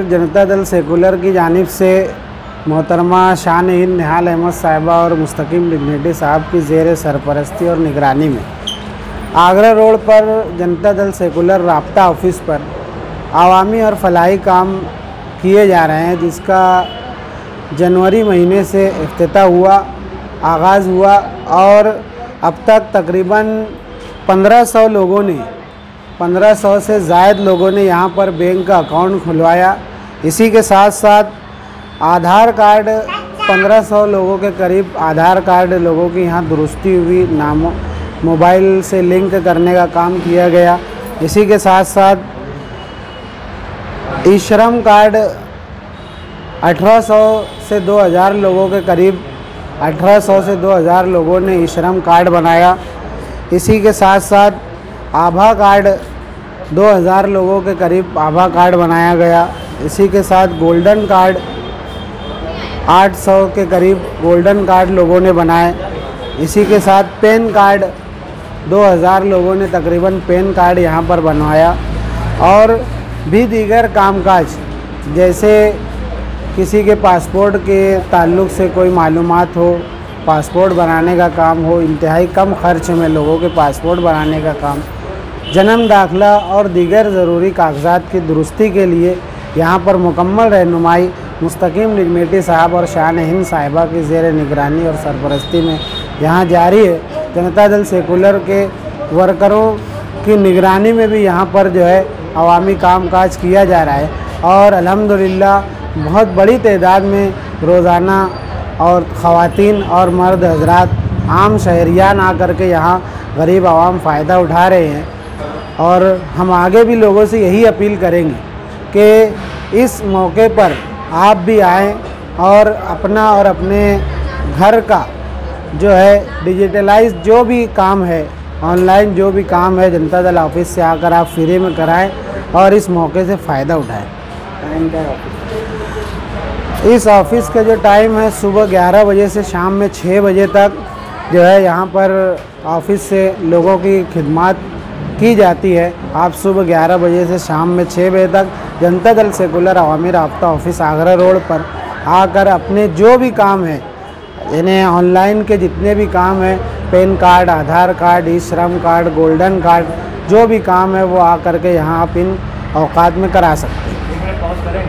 Janata Dal secular की जानिब से मोहतरमा शान-ए-हिंद निहाल अहमद साहिबा और मुस्तकीम डिग्निटी साहब की ज़ेर सरपरस्ती और निगरानी में आगरा रोड पर जनता दल सेकुलर राब्ता ऑफिस पर आवामी और फलाही काम किए जा रहे हैं, जिसका जनवरी महीने से इफ्तिताह हुआ, आगाज़ हुआ और अब तक तकरीबन 1500 लोगों ने 1500 से ज़ायद लोगों ने यहाँ पर बैंक का अकाउंट खुलवाया। इसी के साथ साथ आधार कार्ड 1500 लोगों के करीब आधार कार्ड लोगों की यहाँ दुरुस्ती हुई, नामों मोबाइल से लिंक करने का काम किया गया। इसी के साथ साथ ई श्रम कार्ड 1800 से 2000 लोगों के करीब 1800 से 2000 लोगों ने ई श्रम कार्ड बनाया। इसी के साथ साथ आभा कार्ड 2000 लोगों के करीब आभा कार्ड बनाया गया। इसी के साथ गोल्डन कार्ड 800 के करीब गोल्डन कार्ड लोगों ने बनाए। इसी के साथ पैन कार्ड 2000 लोगों ने तकरीबन पैन कार्ड यहाँ पर बनवाया। और भी दीगर कामकाज, जैसे किसी के पासपोर्ट के ताल्लुक़ से कोई मालूमात हो, पासपोर्ट बनाने का काम हो, इंतहाई कम खर्च में लोगों के पासपोर्ट बनाने का काम, जन्म दाखिला और दीगर ज़रूरी कागजात की दुरुस्ती के लिए यहाँ पर मुकम्मल रहनुमाई मुस्तकीम डिग्निटी साहब और शान-ए-हिंद साहिबा की ज़ेर निगरानी और सरपरस्ती में यहाँ जारी है। जनता दल सेकुलर के वर्करों की निगरानी में भी यहाँ पर जो है अवामी कामकाज किया जा रहा है और अल्हम्दुलिल्लाह बहुत बड़ी तादाद में रोज़ाना और ख़वातीन और मर्द हजरात आम शहरियान आकर के यहाँ गरीब आवाम फ़ायदा उठा रहे हैं। और हम आगे भी लोगों से यही अपील करेंगे कि इस मौके पर आप भी आएँ और अपना और अपने घर का जो है डिजिटलाइज जो भी काम है, ऑनलाइन जो भी काम है, जनता दल ऑफिस से आकर आप फ्री में कराएं और इस मौके से फ़ायदा उठाएं। टाइम क्या है इस ऑफ़िस का? जो टाइम है सुबह 11 बजे से शाम में 6 बजे तक जो है यहाँ पर ऑफिस से लोगों की खिदमत की जाती है। आप सुबह 11 बजे से शाम में 6 बजे तक जनता दल सेकुलर अवामी राब्ता ऑफिस आगरा रोड पर आकर अपने जो भी काम है, यानी ऑनलाइन के जितने भी काम हैं, पैन कार्ड, आधार कार्ड, ई श्रम कार्ड, गोल्डन कार्ड, जो भी काम है वो आकर के यहाँ आप इन औकात में करा सकते हैं।